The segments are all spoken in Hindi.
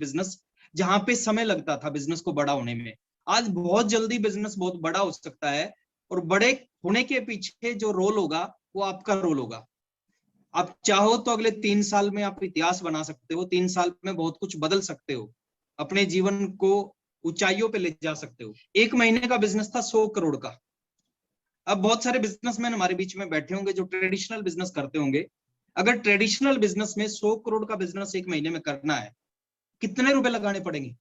बिजनेस जहां पे समय लगता था बिजनेस को बड़ा होने में। आज बहुत जल्दी बिजनेस बहुत बड़ा हो सकता है, और बड़े होने के पीछे जो रोल होगा वो आपका रोल होगा। आप चाहो तो अगले 3 साल में आप इतिहास बना सकते हो, 3 साल में बहुत कुछ बदल सकते हो, अपने जीवन को ऊंचाइयों पे ले जा सकते हो। 1 महीने का बिजनेस था 100 करोड़ का। अब बहुत सारे बिजनेसमैन हमारे बीच में बैठे होंगे जो ट्रेडिशनल बिजनेस करते होंगे। अगर ट्रेडिशनल बिजनेस में 100 करोड़ का बिजनेस 1 महीने में करना है, कितने रुपए लगाने पड़ेंगे?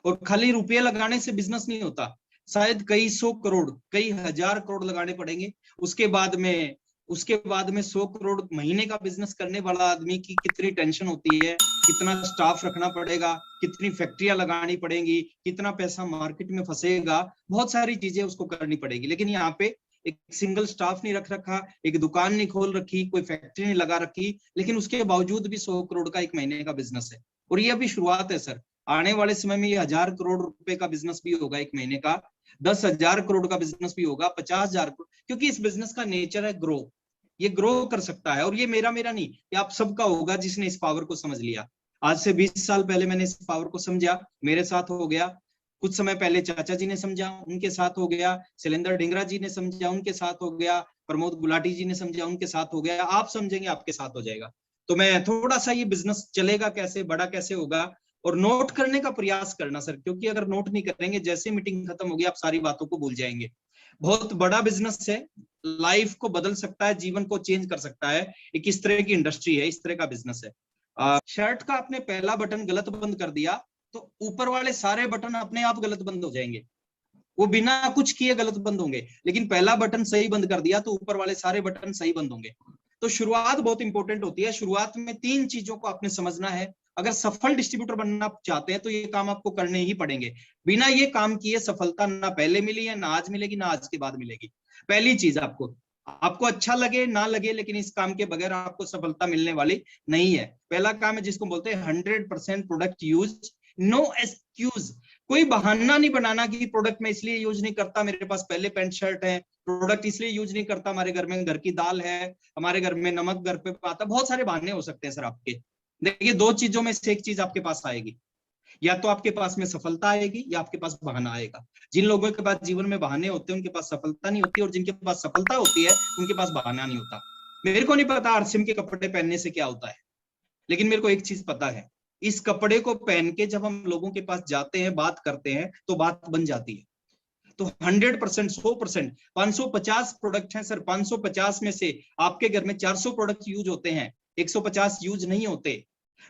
और खाली रुपये लगाने से बिजनेस नहीं होता, शायद कई 100 करोड़, कई 1000 करोड़ लगाने पड़ेंगे। उसके बाद में 100 करोड़ महीने का बिजनेस करने वाला आदमी की कितनी टेंशन होती है, कितना स्टाफ रखना पड़ेगा, कितनी फैक्ट्रियां लगानी पड़ेंगी, कितना पैसा मार्केट में फंसेगा, बहुत सारी चीजें उसको करनी पड़ेगी। लेकिन यहाँ पे एक सिंगल स्टाफ नहीं रख रखा, एक दुकान नहीं खोल रखी, कोई फैक्ट्री नहीं लगा रखी, लेकिन उसके बावजूद भी 100 करोड़ का 1 महीने का बिजनेस है। और ये अभी शुरुआत है सर, आने वाले समय में ये 1000 करोड़ रुपए का बिजनेस भी होगा 1 महीने का, 10,000 करोड़ का बिजनेस भी होगा, 50,000 करोड़, क्योंकि इस बिजनेस का नेचर है ग्रो। ये ग्रो कर सकता है, और ये मेरा मेरा नहीं, ये आप सबका होगा जिसने इस पावर को समझ लिया। आज से 20 साल पहले मैंने इस पावर को समझा, मेरे साथ हो गया। कुछ समय पहले चाचा जी ने समझा, उनके साथ हो गया। शैलेंद्र ढिंगरा जी ने समझा, उनके साथ हो गया। प्रमोद गुलाटी जी ने समझा, उनके साथ हो गया। आप समझेंगे, आपके साथ हो जाएगा। तो मैं थोड़ा सा ये बिजनेस चलेगा कैसे, बड़ा कैसे होगा, और नोट करने का प्रयास करना सर, क्योंकि अगर नोट नहीं करेंगे, जैसे मीटिंग खत्म होगी आप सारी बातों को भूल जाएंगे। बहुत बड़ा बिजनेस है, लाइफ को बदल सकता है, जीवन को चेंज कर सकता है। एक इस तरह की इंडस्ट्री है, इस तरह का बिजनेस है। शर्ट का आपने पहला बटन गलत बंद कर दिया तो ऊपर वाले सारे बटन अपने आप गलत बंद हो जाएंगे, वो बिना कुछ किए गलत बंद होंगे। लेकिन पहला बटन सही बंद कर दिया तो ऊपर वाले सारे बटन सही बंद होंगे। तो शुरुआत बहुत इंपॉर्टेंट होती है। शुरुआत में 3 चीजों को आपने समझना है। अगर सफल डिस्ट्रीब्यूटर बनना चाहते हैं तो ये काम आपको करने ही पड़ेंगे। बिना ये काम किए सफलता ना पहले मिली है, ना आज मिलेगी, ना आज के बाद मिलेगी। पहली चीज, आपको आपको अच्छा लगे ना लगे, लेकिन इस काम के बगैर आपको सफलता मिलने वाली नहीं है। पहला काम है जिसको बोलते हैं 100% प्रोडक्ट यूज, नो एक्सक्यूज। कोई बहाना नहीं बनाना कि प्रोडक्ट मैं इसलिए यूज नहीं करता, मेरे पास पहले पैंट शर्ट है। प्रोडक्ट इसलिए यूज नहीं करता, हमारे घर में घर की दाल है, हमारे घर में नमक घर पे आता। बहुत सारे बहाने हो सकते हैं सर आपके। देखिए, 2 चीजों में से एक चीज आपके पास आएगी, या तो आपके पास में सफलता आएगी या आपके पास बहाना आएगा। जिन लोगों के पास जीवन में बहाने होते हैं उनके पास सफलता नहीं होती, और जिनके पास सफलता होती है उनके पास बहाना नहीं होता। मेरे को नहीं पता आरसीएम के कपड़े पहनने से क्या होता है, लेकिन मेरे को एक चीज पता है, इस कपड़े को पहन के जब हम लोगों के पास जाते हैं, बात करते हैं, तो बात बन जाती है। तो 100%, 100%, 550 प्रोडक्ट हैं सर। 550 में से आपके घर में 400 प्रोडक्ट यूज होते हैं, 150 यूज नहीं होते।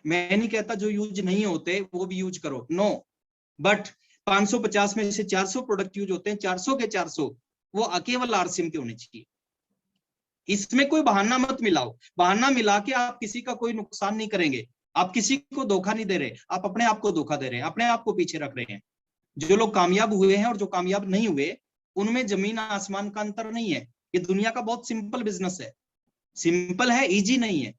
मैं नहीं कहता जो यूज नहीं होते वो भी यूज करो, नो, बट 550 में से 400 प्रोडक्ट यूज होते हैं, 400 के 400 वो केवल आरसीएम के होने चाहिए। इसमें कोई बहाना मत मिलाओ। बहाना मिला के आप किसी का कोई नुकसान नहीं करेंगे, आप किसी को धोखा नहीं दे रहे, आप अपने आप को धोखा दे रहे हैं, अपने आप को पीछे रख रहे हैं। जो लोग कामयाब हुए हैं और जो कामयाब नहीं हुए, उनमें जमीन आसमान का अंतर नहीं है। ये दुनिया का बहुत सिंपल बिजनेस है, सिंपल है, इजी नहीं है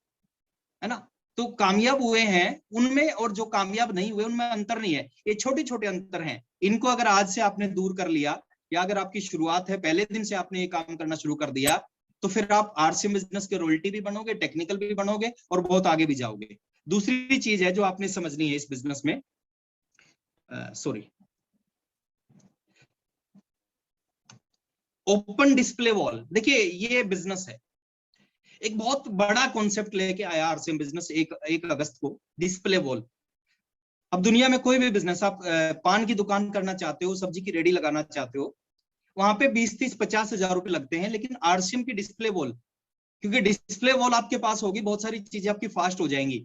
ना। तो कामयाब हुए हैं उनमें और जो कामयाब नहीं हुए उनमें अंतर नहीं है, ये छोटे छोटे अंतर हैं। इनको अगर आज से आपने दूर कर लिया, या अगर आपकी शुरुआत है पहले दिन से आपने ये काम करना शुरू कर दिया, तो फिर आप आरसीएम बिजनेस के रॉयल्टी भी बनोगे, टेक्निकल भी बनोगे, और बहुत आगे भी जाओगे। दूसरी चीज है जो आपने समझनी है इस बिजनेस में, सॉरी, ओपन डिस्प्ले वॉल। देखिए, ये बिजनेस है, एक बहुत बड़ा कॉन्सेप्ट लेके आया आरसीएम बिजनेस 1 अगस्त को, डिस्प्ले वॉल। अब दुनिया में कोई भी बिजनेस, आप पान की दुकान करना चाहते हो, सब्जी की रेडी लगाना चाहते हो, वहां पे 20, 30, 50 हजार रुपए लगते हैं। लेकिन आरसीएम की डिस्प्ले वॉल, क्योंकि डिस्प्ले वॉल आपके पास होगी, बहुत सारी चीजें आपकी फास्ट हो जाएंगी,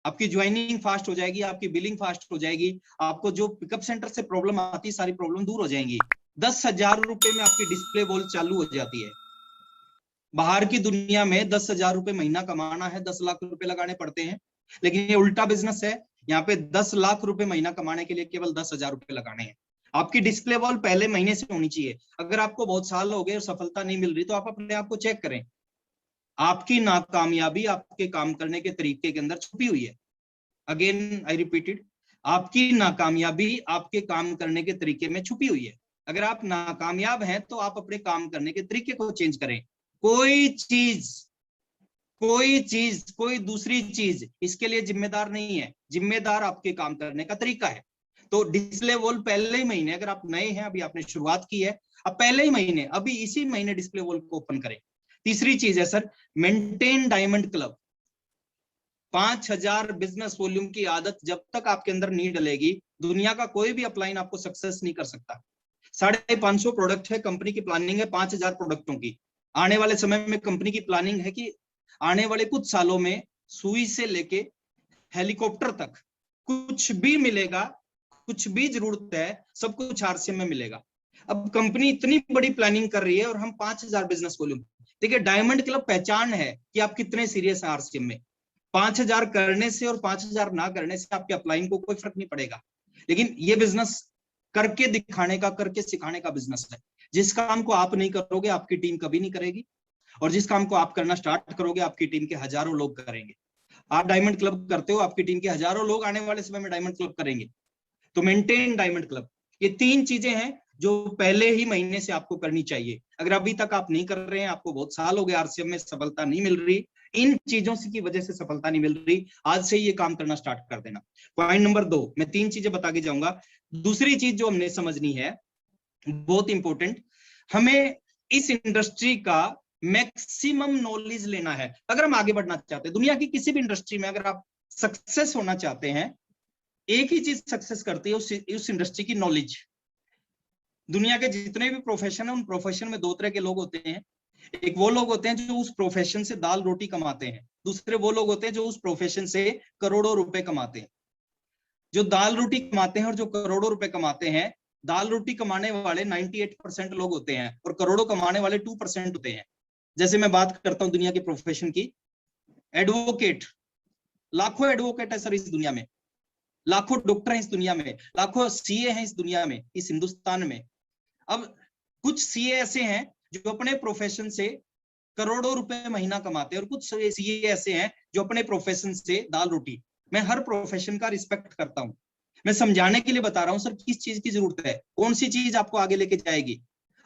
आपकी ज्वाइनिंग फास्ट हो जाएगी, आपकी बिलिंग फास्ट हो जाएगी, आपको जो पिकअप सेंटर से प्रॉब्लम आती है सारी प्रॉब्लम दूर हो जाएंगी। 10,000 रुपए में आपकी डिस्प्ले वॉल चालू हो जाती है। बाहर की दुनिया में 10,000 रुपए महीना कमाना है, 10 लाख रुपए लगाने पड़ते हैं। लेकिन ये उल्टा बिजनेस है, यहाँ पे 10 लाख रुपए महीना कमाने के लिए केवल 10,000 रुपए लगाने हैं। आपकी डिस्प्ले वॉल पहले महीने से होनी चाहिए। अगर आपको बहुत साल हो गए और सफलता नहीं मिल रही, तो आप अपने आप को चेक करें। आपकी नाकामयाबी आपके काम करने के तरीके के अंदर छुपी हुई है। अगेन आई रिपीटेड, आपकी नाकामयाबी आपके काम करने के तरीके में छुपी हुई है। अगर आप नाकामयाब हैं तो आप अपने काम करने के तरीके को चेंज करें। कोई चीज कोई चीज, कोई दूसरी चीज इसके लिए जिम्मेदार नहीं है। जिम्मेदार आपके काम करने का तरीका है। तो डिस्प्ले वॉल पहले ही महीने, अगर आप नए हैं, अभी आपने शुरुआत की है, अब पहले ही महीने, अभी इसी महीने डिस्प्ले वॉल को ओपन करें। तीसरी चीज है sir, maintain diamond club. 5000 business volume की आदत जब तक आपके अंदर नहीं डलेगी, दुनिया का कोई भी अपलाइन आपको सक्सेस नहीं कर सकता। 550 प्रोडक्ट है, कंपनी की प्लानिंग है 5000 प्रोडक्टों की। आने वाले समय में कंपनी की प्लानिंग है कि आने वाले कुछ सालों में सुई से लेके हेलीकॉप्टर तक कुछ भी मिलेगा, कुछ भी जरूरत है, सब कुछ आरसीएम में मिलेगा। अब कंपनी इतनी बड़ी प्लानिंग कर रही है और हम 5000 बिजनेस वॉल्यूम। देखिए, डायमंड क्लब पहचान है कि आप कितने सीरियस हैं आरसीएम में। 5000 करने से और 5000 ना करने से आपके अपलाइन को कोई फर्क नहीं पड़ेगा, लेकिन ये बिजनेस करके दिखाने का, करके सिखाने का बिजनेस है। जिस काम को आप नहीं करोगे, आपकी टीम कभी नहीं करेगी, और जिस काम को आप करना स्टार्ट करोगे, आपकी टीम के हजारों लोग करेंगे। आप डायमंड क्लब करते हो, आपकी टीम के हजारों लोग आने वाले समय में डायमंड क्लब करेंगे। तो मेंटेन डायमंड क्लब, ये 3 चीजें हैं जो पहले ही महीने से आपको करनी चाहिए। अगर अभी तक आप नहीं कर रहे हैं, आपको बहुत साल हो गए आरसीएम में सफलता नहीं मिल रही, इन चीजों की वजह से सफलता नहीं मिल रही, आज से ये काम करना स्टार्ट कर देना। पॉइंट नंबर 2, मैं 3 चीजें बता के जाऊंगा। दूसरी चीज जो हमने समझनी है, बहुत इंपॉर्टेंट, हमें इस इंडस्ट्री का मैक्सिमम नॉलेज लेना है। अगर हम आगे बढ़ना चाहते हैं दुनिया की किसी भी इंडस्ट्री में, अगर आप सक्सेस होना चाहते हैं, एक ही चीज सक्सेस करती है उस इंडस्ट्री की, नॉलेज। दुनिया के जितने भी प्रोफेशन है, उन प्रोफेशन में 2 तरह के लोग होते हैं। एक वो लोग होते हैं जो उस प्रोफेशन से दाल रोटी कमाते हैं, दूसरे वो लोग होते हैं जो उस प्रोफेशन से करोड़ों रुपए कमाते हैं। जो दाल रोटी कमाते हैं और जो करोड़ों रुपए कमाते हैं, दाल रोटी कमाने वाले 98% लोग होते हैं और करोड़ों कमाने वाले 2% होते हैं। जैसे मैं बात करता हूं दुनिया के प्रोफेशन की, एडवोकेट, लाखों एडवोकेट है सर इस दुनिया में, लाखों डॉक्टर हैं इस दुनिया में, लाखों सीए हैं इस दुनिया में, इस हिंदुस्तान में। अब कुछ सीए ऐसे हैं जो अपने प्रोफेशन से करोड़ों रुपए महीना कमाते हैं, और कुछ सीए ऐसे हैं जो अपने प्रोफेशन से दाल रोटी। मैं हर प्रोफेशन का रिस्पेक्ट करता हूं, मैं समझाने के लिए बता रहा हूं सर किस चीज की जरूरत है, कौन सी चीज आपको आगे लेके जाएगी।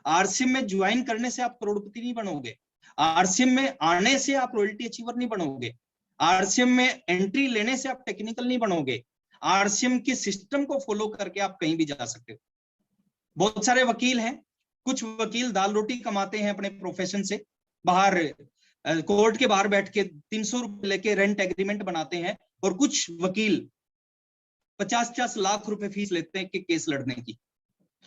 आरसीएम में ज्वाइन करने से आप करोड़पति नहीं बनोगे, आरसीएम में आने से आप रॉयल्टी अचीवर नहीं बनोगे, आरसीएम में एंट्री लेने से आप टेक्निकल नहीं बनोगे, आरसीएम के सिस्टम को फॉलो करके आप कहीं भी जा सकते हो। बहुत सारे वकील हैं, कुछ वकील दाल रोटी कमाते हैं अपने प्रोफेशन से, बाहर कोर्ट के बाहर बैठ के 300 रुपए लेके रेंट एग्रीमेंट बनाते हैं, और कुछ वकील 50-50 लाख रुपए फीस लेते हैं कि केस लड़ने की।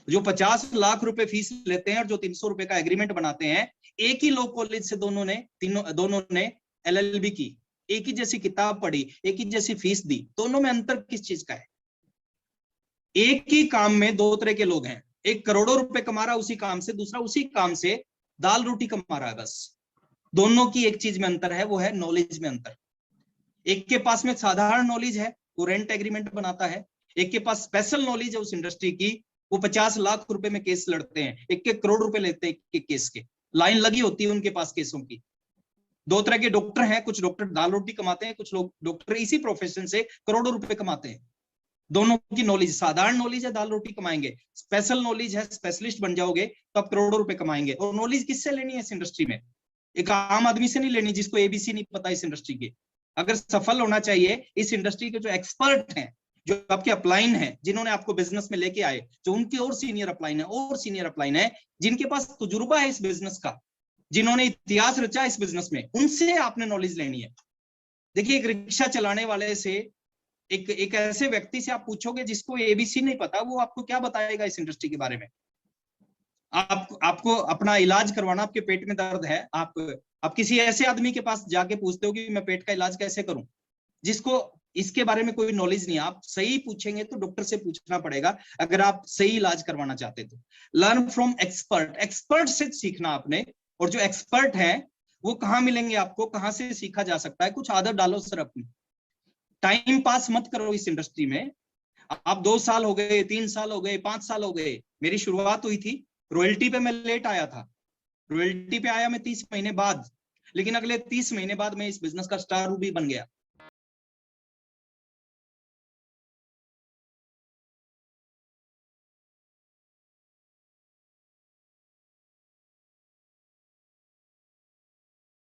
जो 50 लाख रुपए फीस लेते हैं और जो 300 रुपए का एग्रीमेंट बनाते हैं, एक ही लॉ कॉलेज से दोनों ने एलएलबी की, एक ही जैसी किताब पढ़ी, एक ही जैसी फीस दी, दोनों में अंतर किस चीज का है? एक ही काम में 2 तरह के लोग हैं, एक करोड़ों रुपए कमा रहा है उसी काम से, दूसरा उसी काम से दाल रोटी कमा रहा है बस। दोनों की एक चीज में अंतर है, वो है नॉलेज में अंतर। एक के पास में साधारण नॉलेज है, वो रेंट एग्रीमेंट बनाता है, एक के पास स्पेशल नॉलेज है उस इंडस्ट्री की, वो 50 लाख रुपए में केस लड़ते हैं, एक के करोड़ रुपए लेते हैं एक केस के, लाइन लगी होती है उनके पास केसों की। 2 तरह के डॉक्टर हैं, कुछ डॉक्टर दाल रोटी कमाते हैं, कुछ लोग डॉक्टर इसी प्रोफेशन से करोड़ों रुपए कमाते हैं। दोनों की नॉलेज, साधारण नॉलेज है दाल रोटी कमाएंगे, स्पेशल नॉलेज है स्पेशलिस्ट बन जाओगे तो आप करोड़ों रुपए कमाएंगे। और नॉलेज किससे लेनी है इस इंडस्ट्री में? एक आम आदमी से नहीं लेनी जिसको एबीसी नहीं पता इस इंडस्ट्री के। अगर सफल होना चाहिए, इस इंडस्ट्री के जो एक्सपर्ट हैं, जो आपके अपलाइन हैं, जिन्होंने आपको बिजनेस में लेके आए, जो उनके और सीनियर अपलाइन है, जिनके पास तजुर्बा है इस बिजनेस का, जिन्होंने इतिहास रचा इस बिजनेस में, उनसे आपने नॉलेज लेनी है। देखिए, एक रिक्शा चलाने वाले से, एक ऐसे व्यक्ति से आप पूछोगे जिसको एबीसी नहीं पता, वो आपको क्या बताएगा इस इंडस्ट्री के बारे में? आपको अपना इलाज करवाना, आपके पेट में दर्द है, आप किसी ऐसे आदमी के पास जाके पूछते हो कि मैं पेट का इलाज कैसे करूं, जिसको इसके बारे में कोई नॉलेज नहीं है। आप सही पूछेंगे तो डॉक्टर से पूछना पड़ेगा अगर आप सही इलाज करवाना चाहते तो। लर्न फ्रॉम एक्सपर्ट से सीखना आपने, और जो एक्सपर्ट है वो कहाँ मिलेंगे आपको, कहाँ से सीखा जा सकता है? कुछ आदत डालो सर अपनी, टाइम पास मत करो इस इंडस्ट्री में। आप 2 साल हो गए, 3 साल हो गए, 5 साल हो गए, मेरी शुरुआत हुई थी रॉयल्टी पे, मैं लेट आया था, रॉयल्टी पे आया मैं 30 महीने बाद, लेकिन अगले 30 महीने बाद मैं इस बिजनेस का स्टार भी बन गया।